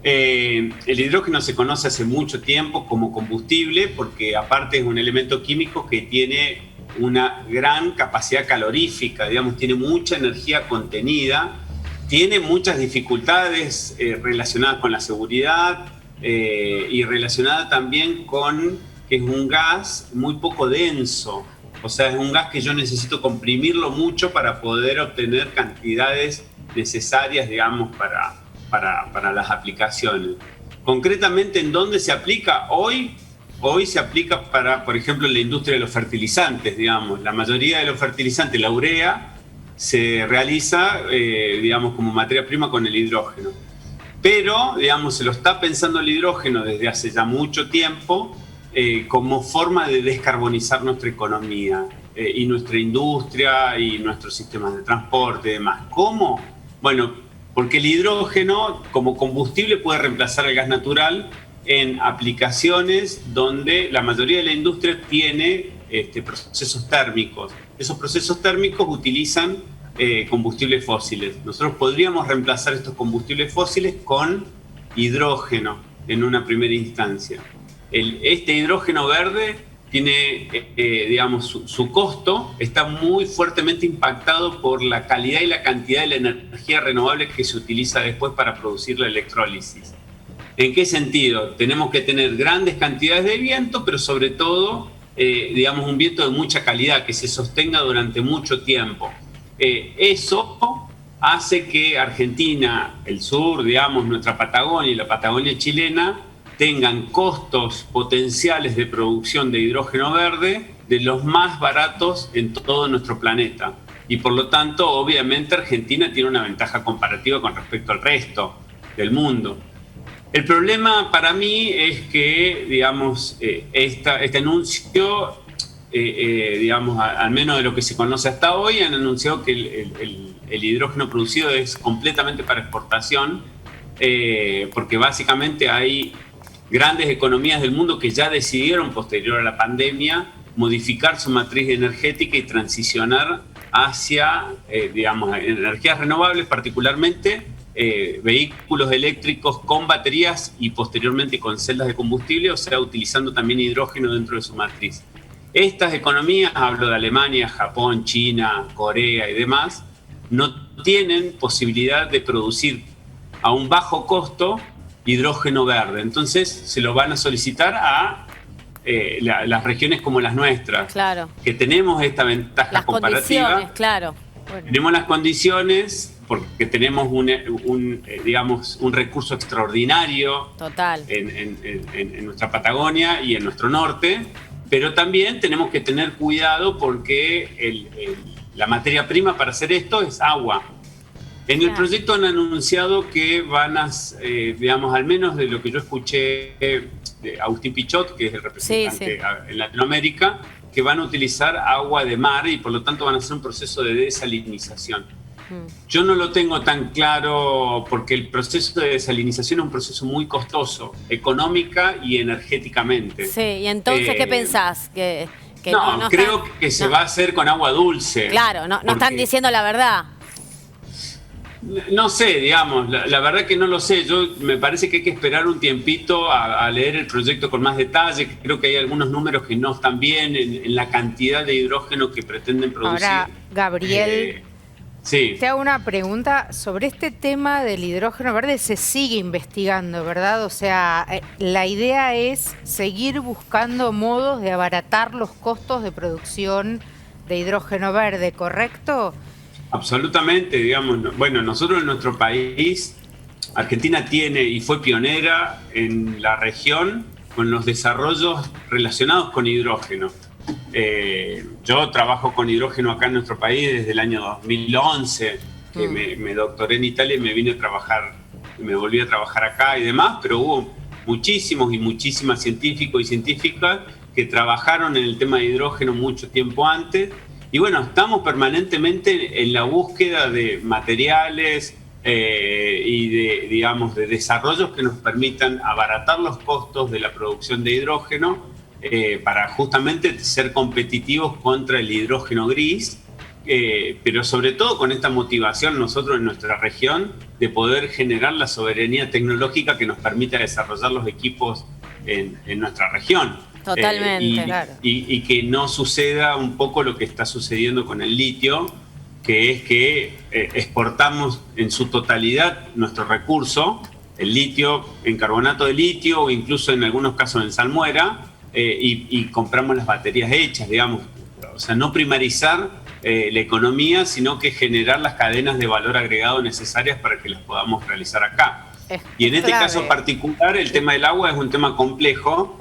El hidrógeno se conoce hace mucho tiempo como combustible porque aparte es un elemento químico que tiene una gran capacidad calorífica, digamos, tiene mucha energía contenida. Tiene muchas dificultades relacionadas con la seguridad y relacionada también con que es un gas muy poco denso. O sea, es un gas que yo necesito comprimirlo mucho para poder obtener cantidades necesarias, digamos, para las aplicaciones. Concretamente, ¿en dónde se aplica? Hoy se aplica para, por ejemplo, en la industria de los fertilizantes, digamos. La mayoría de los fertilizantes, la urea, se realiza, digamos, como materia prima con el hidrógeno. Pero, digamos, se lo está pensando el hidrógeno desde hace ya mucho tiempo como forma de descarbonizar nuestra economía y nuestra industria y nuestros sistemas de transporte y demás. ¿Cómo? Bueno, porque el hidrógeno como combustible puede reemplazar el gas natural en aplicaciones donde la mayoría de la industria tiene procesos térmicos. Esos procesos térmicos utilizan combustibles fósiles. Nosotros podríamos reemplazar estos combustibles fósiles con hidrógeno en una primera instancia. Este hidrógeno verde tiene, digamos, su costo está muy fuertemente impactado por la calidad y la cantidad de la energía renovable que se utiliza después para producir la electrólisis. ¿En qué sentido? Tenemos que tener grandes cantidades de viento, pero sobre todo, digamos, un viento de mucha calidad que se sostenga durante mucho tiempo. Eso hace que Argentina, el sur, digamos, nuestra Patagonia y la Patagonia chilena tengan costos potenciales de producción de hidrógeno verde de los más baratos en todo nuestro planeta. Y por lo tanto, obviamente, Argentina tiene una ventaja comparativa con respecto al resto del mundo. El problema para mí es que, digamos, este anuncio, digamos, al menos de lo que se conoce hasta hoy, han anunciado que el hidrógeno producido es completamente para exportación, porque básicamente hay grandes economías del mundo que ya decidieron, posterior a la pandemia, modificar su matriz energética y transicionar hacia, digamos, energías renovables, particularmente vehículos eléctricos con baterías y posteriormente con celdas de combustible, o sea, utilizando también hidrógeno dentro de su matriz. Estas economías, hablo de Alemania, Japón, China, Corea y demás, no tienen posibilidad de producir a un bajo costo hidrógeno verde. Entonces se lo van a solicitar a las regiones como las nuestras, claro, que tenemos esta ventaja las comparativa. Condiciones, claro. Bueno. Tenemos las condiciones porque tenemos digamos, un recurso extraordinario. Total. En nuestra Patagonia y en nuestro norte, pero también tenemos que tener cuidado porque la materia prima para hacer esto es agua. En el proyecto han anunciado que van a, digamos, al menos de lo que yo escuché de Agustín Pichot, que es el representante en Latinoamérica, que van a utilizar agua de mar y por lo tanto van a hacer un proceso de desalinización. Yo no lo tengo tan claro porque el proceso de desalinización es un proceso muy costoso, económica y energéticamente. Sí, y entonces, ¿qué pensás? Que no creo que se va a hacer con agua dulce. Claro, no están diciendo la verdad. No sé, digamos, la verdad que no lo sé. Me parece que hay que esperar un tiempito a leer el proyecto con más detalle. Creo que hay algunos números que no están bien en la cantidad de hidrógeno que pretenden producir. Ahora, Gabriel, sí. Te hago una pregunta sobre este tema del hidrógeno verde. Se sigue investigando, ¿verdad? O sea, la idea es seguir buscando modos de abaratar los costos de producción de hidrógeno verde, ¿correcto? Absolutamente, digamos. Bueno, nosotros en nuestro país, Argentina tiene y fue pionera en la región con los desarrollos relacionados con hidrógeno. Yo trabajo con hidrógeno acá en nuestro país desde el año 2011, que me doctoré en Italia y me vine a trabajar, me volví a trabajar acá y demás, pero hubo muchísimos y muchísimas científicos y científicas que trabajaron en el tema de hidrógeno mucho tiempo antes. Y bueno, estamos permanentemente en la búsqueda de materiales y de desarrollos que nos permitan abaratar los costos de la producción de hidrógeno para justamente ser competitivos contra el hidrógeno gris, pero sobre todo con esta motivación nosotros en nuestra región de poder generar la soberanía tecnológica que nos permita desarrollar los equipos en nuestra región. Totalmente, claro. Y que no suceda un poco lo que está sucediendo con el litio, que es que exportamos en su totalidad nuestro recurso, el litio en carbonato de litio o incluso en algunos casos en salmuera, y compramos las baterías hechas, digamos. O sea, no primarizar la economía, sino que generar las cadenas de valor agregado necesarias para que las podamos realizar acá. Y en este caso particular, el tema del agua es un tema complejo,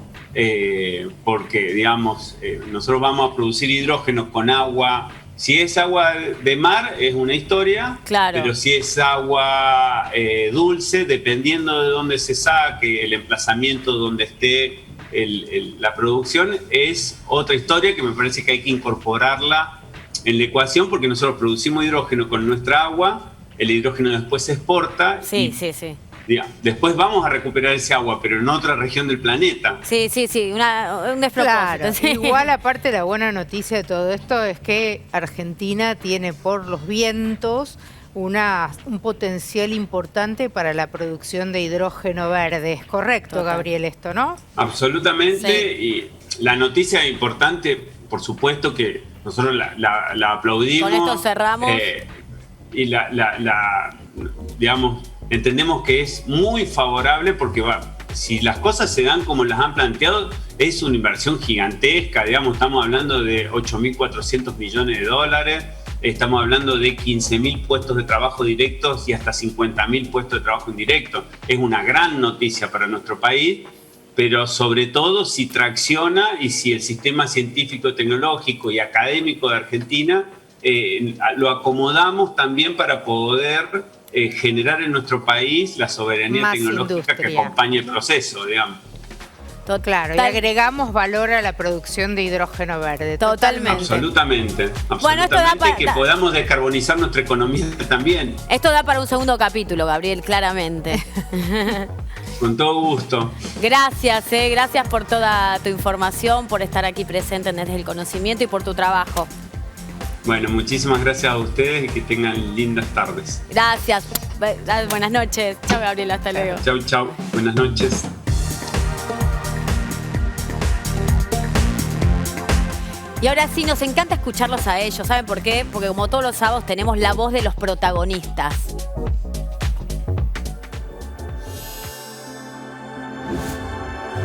porque, digamos, nosotros vamos a producir hidrógeno con agua. Si es agua de mar es una historia, claro, pero si es agua dulce, dependiendo de dónde se saque, el emplazamiento donde esté la producción, es otra historia que me parece que hay que incorporarla en la ecuación, porque nosotros producimos hidrógeno con nuestra agua, el hidrógeno después se exporta. Sí. Después vamos a recuperar ese agua, pero en otra región del planeta. Sí, un despropósito. Claro, sí. Igual, aparte, la buena noticia de todo esto es que Argentina tiene por los vientos un potencial importante para la producción de hidrógeno verde. ¿Es correcto, Gabriel, esto, no? Absolutamente. Sí. Y la noticia importante, por supuesto que nosotros la aplaudimos. Con esto cerramos. Y digamos, entendemos que es muy favorable porque si las cosas se dan como las han planteado, es una inversión gigantesca, digamos, estamos hablando de 8.400 millones de dólares, estamos hablando de 15.000 puestos de trabajo directos y hasta 50.000 puestos de trabajo indirectos. Es una gran noticia para nuestro país, pero sobre todo si tracciona y si el sistema científico, tecnológico y académico de Argentina lo acomodamos también para poder generar en nuestro país la soberanía más tecnológica industria, que acompañe el proceso, digamos. Claro, y agregamos valor a la producción de hidrógeno verde. Totalmente. Absolutamente. Bueno, esto da para que podamos descarbonizar nuestra economía también. Esto da para un segundo capítulo, Gabriel, claramente. Con todo gusto. Gracias, gracias por toda tu información, por estar aquí presente Desde el Conocimiento y por tu trabajo. Bueno, muchísimas gracias a ustedes y que tengan lindas tardes. Gracias. Buenas noches. Chao, Gabriel. Hasta luego. Chau. Buenas noches. Y ahora sí, nos encanta escucharlos a ellos. ¿Saben por qué? Porque como todos los sábados tenemos la voz de los protagonistas.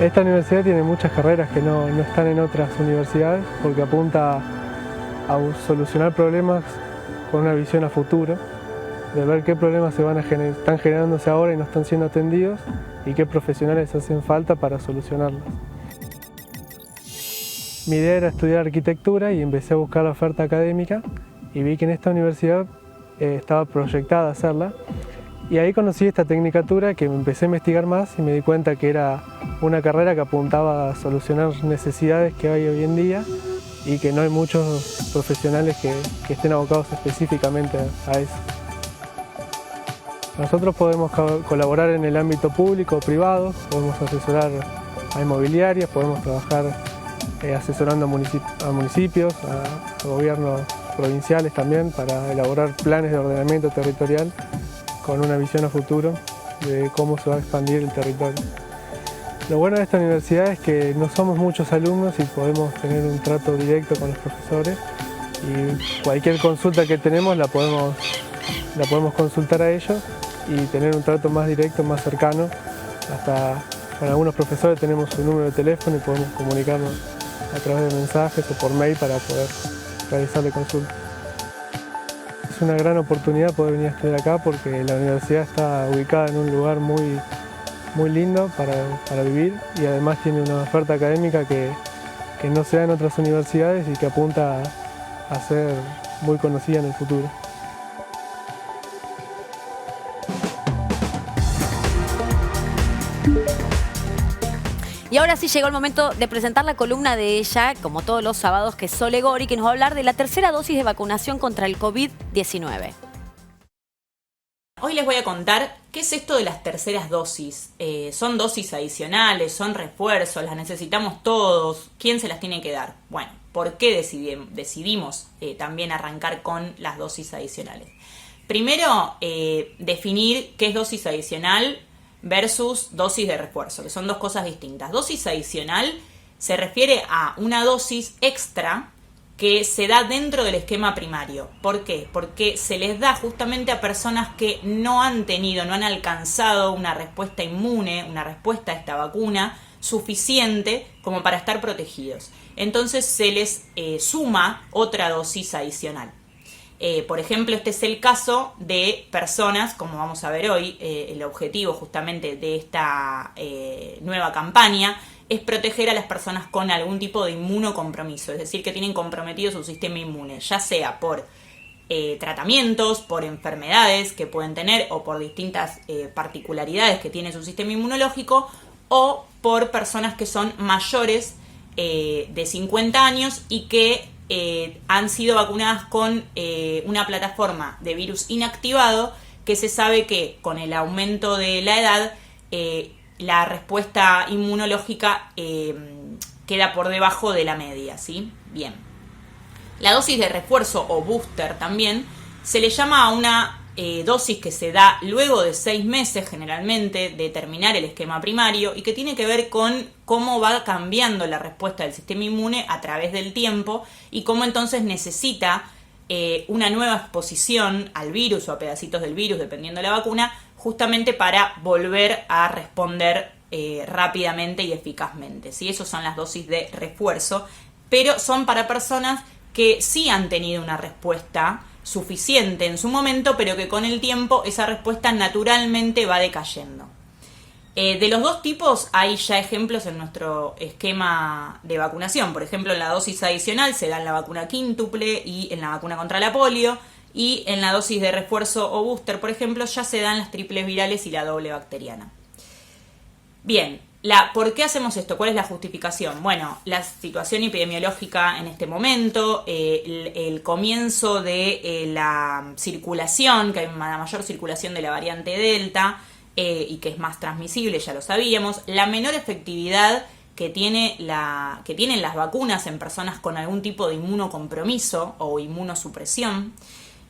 Esta universidad tiene muchas carreras que no están en otras universidades porque apunta a solucionar problemas con una visión a futuro, de ver qué problemas están generándose ahora y no están siendo atendidos y qué profesionales hacen falta para solucionarlos. Mi idea era estudiar arquitectura y empecé a buscar la oferta académica y vi que en esta universidad estaba proyectada a hacerla. Y ahí conocí esta tecnicatura que me empecé a investigar más y me di cuenta que era una carrera que apuntaba a solucionar necesidades que hay hoy en día y que no hay muchos profesionales que estén abocados específicamente a eso. Nosotros podemos colaborar en el ámbito público o privado, podemos asesorar a inmobiliarias, podemos trabajar asesorando a municipios, a gobiernos provinciales también para elaborar planes de ordenamiento territorial con una visión a futuro de cómo se va a expandir el territorio. Lo bueno de esta universidad es que no somos muchos alumnos y podemos tener un trato directo con los profesores y cualquier consulta que tenemos la podemos consultar a ellos y tener un trato más directo, más cercano. Hasta con algunos profesores tenemos su número de teléfono y podemos comunicarnos a través de mensajes o por mail para poder realizarle consultas. Es una gran oportunidad poder venir a estudiar acá porque la universidad está ubicada en un lugar muy lindo para vivir y además tiene una oferta académica que no se da en otras universidades y que apunta a ser muy conocida en el futuro. Y ahora sí llegó el momento de presentar la columna de ella, como todos los sábados, que es Sole Gori, que nos va a hablar de la tercera dosis de vacunación contra el COVID-19. Hoy les voy a contar qué es esto de las terceras dosis. ¿Son dosis adicionales? ¿Son refuerzos? ¿Las necesitamos todos? ¿Quién se las tiene que dar? Bueno, ¿por qué decidimos también arrancar con las dosis adicionales? Primero, definir qué es dosis adicional versus dosis de refuerzo, que son dos cosas distintas. Dosis adicional se refiere a una dosis extra que se da dentro del esquema primario. ¿Por qué? Porque se les da justamente a personas que no han alcanzado una respuesta inmune, una respuesta a esta vacuna suficiente como para estar protegidos. Entonces se les suma otra dosis adicional. Por ejemplo, este es el caso de personas, como vamos a ver hoy, el objetivo justamente de esta nueva campaña es proteger a las personas con algún tipo de inmunocompromiso, es decir, que tienen comprometido su sistema inmune, ya sea por tratamientos, por enfermedades que pueden tener o por distintas particularidades que tiene su sistema inmunológico o por personas que son mayores de 50 años y que han sido vacunadas con una plataforma de virus inactivado que se sabe que con el aumento de la edad la respuesta inmunológica queda por debajo de la media, ¿sí? Bien. La dosis de refuerzo o booster también se le llama a una dosis que se da luego de 6 meses generalmente de terminar el esquema primario y que tiene que ver con cómo va cambiando la respuesta del sistema inmune a través del tiempo y cómo entonces necesita una nueva exposición al virus o a pedacitos del virus, dependiendo de la vacuna, justamente para volver a responder rápidamente y eficazmente, ¿sí? Esas son las dosis de refuerzo, pero son para personas que sí han tenido una respuesta suficiente en su momento, pero que con el tiempo esa respuesta naturalmente va decayendo. De los dos tipos hay ya ejemplos en nuestro esquema de vacunación. Por ejemplo, en la dosis adicional se da en la vacuna quíntuple y en la vacuna contra la polio, y en la dosis de refuerzo o booster, por ejemplo, ya se dan las triples virales y la doble bacteriana. Bien, ¿por qué hacemos esto? ¿Cuál es la justificación? Bueno, la situación epidemiológica en este momento, el comienzo de la circulación, que hay una mayor circulación de la variante Delta y que es más transmisible, ya lo sabíamos, la menor efectividad que tienen las vacunas en personas con algún tipo de inmunocompromiso o inmunosupresión,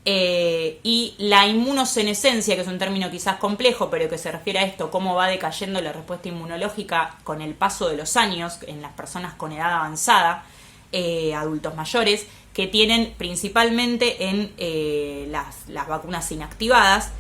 y la inmunosenescencia, que es un término quizás complejo, pero que se refiere a esto, cómo va decayendo la respuesta inmunológica con el paso de los años en las personas con edad avanzada, adultos mayores, que tienen principalmente en las vacunas inactivadas,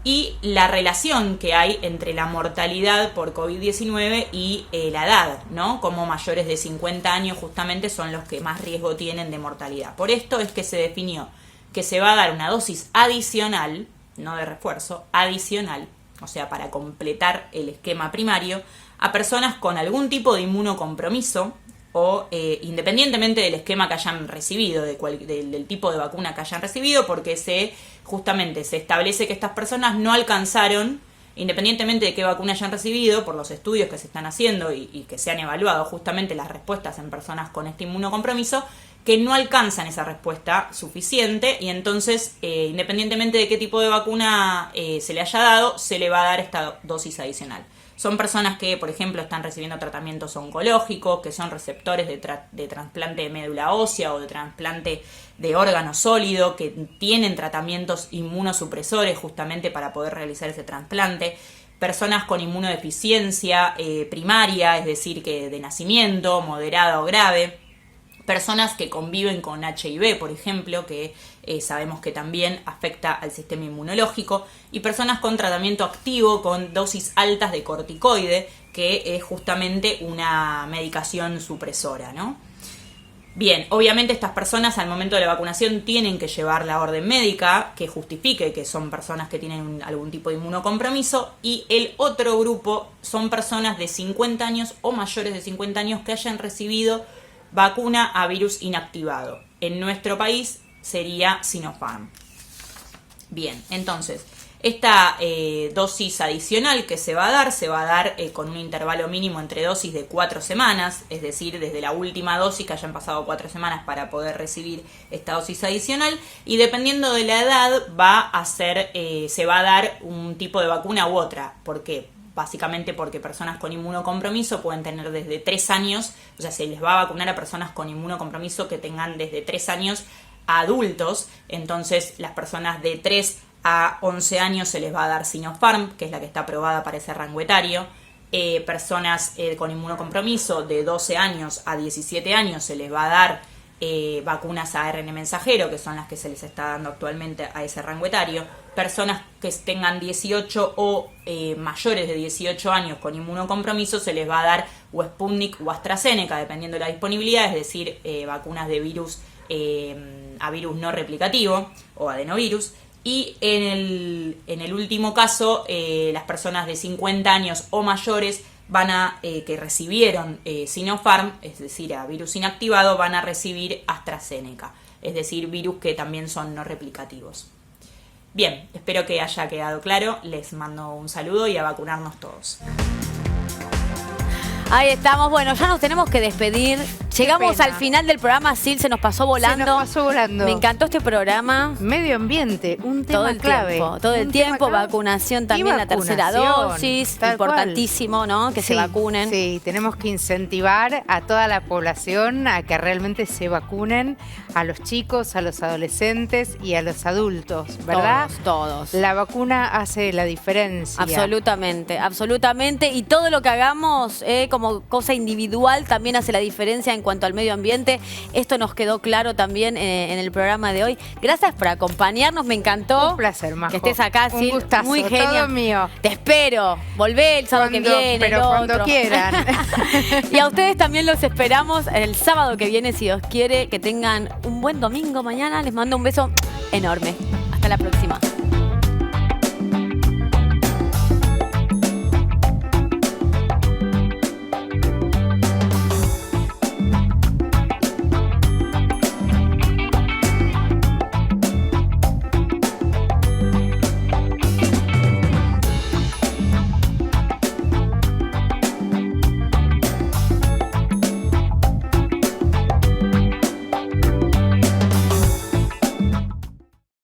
y la relación que hay entre la mortalidad por COVID-19 y la edad, ¿no? Como mayores de 50 años justamente son los que más riesgo tienen de mortalidad. Por esto es que se definió que se va a dar una dosis adicional, no de refuerzo, adicional, o sea, para completar el esquema primario, a personas con algún tipo de inmunocompromiso o independientemente del esquema que hayan recibido, del tipo de vacuna que hayan recibido, porque justamente se establece que estas personas no alcanzaron, independientemente de qué vacuna hayan recibido, por los estudios que se están haciendo y que se han evaluado justamente las respuestas en personas con este inmunocompromiso, que no alcanzan esa respuesta suficiente y entonces, independientemente de qué tipo de vacuna se le haya dado, se le va a dar esta dosis adicional. Son personas que, por ejemplo, están recibiendo tratamientos oncológicos, que son receptores de trasplante de médula ósea o de trasplante de órgano sólido, que tienen tratamientos inmunosupresores justamente para poder realizar ese trasplante. Personas con inmunodeficiencia primaria, es decir, que de nacimiento, moderada o grave. Personas que conviven con HIV, por ejemplo, que sabemos que también afecta al sistema inmunológico, y personas con tratamiento activo con dosis altas de corticoide, que es justamente una medicación supresora, ¿no? Bien, obviamente estas personas al momento de la vacunación tienen que llevar la orden médica que justifique que son personas que tienen algún tipo de inmunocompromiso, y el otro grupo son personas de 50 años o mayores de 50 años que hayan recibido vacuna a virus inactivado. En nuestro país sería Sinopharm. Bien, entonces, esta dosis adicional que se va a dar con un intervalo mínimo entre dosis de 4 semanas, es decir, desde la última dosis que hayan pasado 4 semanas para poder recibir esta dosis adicional, y dependiendo de la edad se va a dar un tipo de vacuna u otra. ¿Por qué? Básicamente porque personas con inmunocompromiso pueden tener desde 3 años, o sea, se les va a vacunar a personas con inmunocompromiso que tengan desde 3 años a adultos. Entonces, las personas de 3 a 11 años se les va a dar Sinopharm, que es la que está aprobada para ese rango etario. Personas con inmunocompromiso de 12 años a 17 años se les va a dar vacunas a ARN mensajero, que son las que se les está dando actualmente a ese rango etario. Personas que tengan 18 o mayores de 18 años con inmunocompromiso se les va a dar o Sputnik o AstraZeneca, dependiendo de la disponibilidad, es decir, vacunas de virus a virus no replicativo o adenovirus. Y en el último caso, las personas de 50 años o mayores que recibieron Sinopharm, es decir, a virus inactivado, van a recibir AstraZeneca, es decir, virus que también son no replicativos. Bien, espero que haya quedado claro. Les mando un saludo y a vacunarnos todos. Ahí estamos. Bueno, ya nos tenemos que despedir. Llegamos al final del programa, Sil, se nos pasó volando. Se nos pasó volando. Me encantó este programa. Medio ambiente, un tema clave. Todo el tiempo, vacunación también, la tercera dosis. Importantísimo, cual. ¿no? Que se vacunen. Sí, tenemos que incentivar a toda la población a que realmente se vacunen, a los chicos, a los adolescentes y a los adultos, ¿verdad? Todos. La vacuna hace la diferencia. Absolutamente, absolutamente. Y todo lo que hagamos como cosa individual también hace la diferencia en cuanto al medio ambiente. Esto nos quedó claro también en el programa de hoy. Gracias por acompañarnos, me encantó. Un placer, Majo. Que estés acá, Un Sil. gustazo, Muy genial. todo mío. Te espero. Volvé el sábado que viene. Pero cuando quieran. Y a ustedes también los esperamos el sábado que viene, si Dios quiere. Que tengan un buen domingo mañana. Les mando un beso enorme. Hasta la próxima.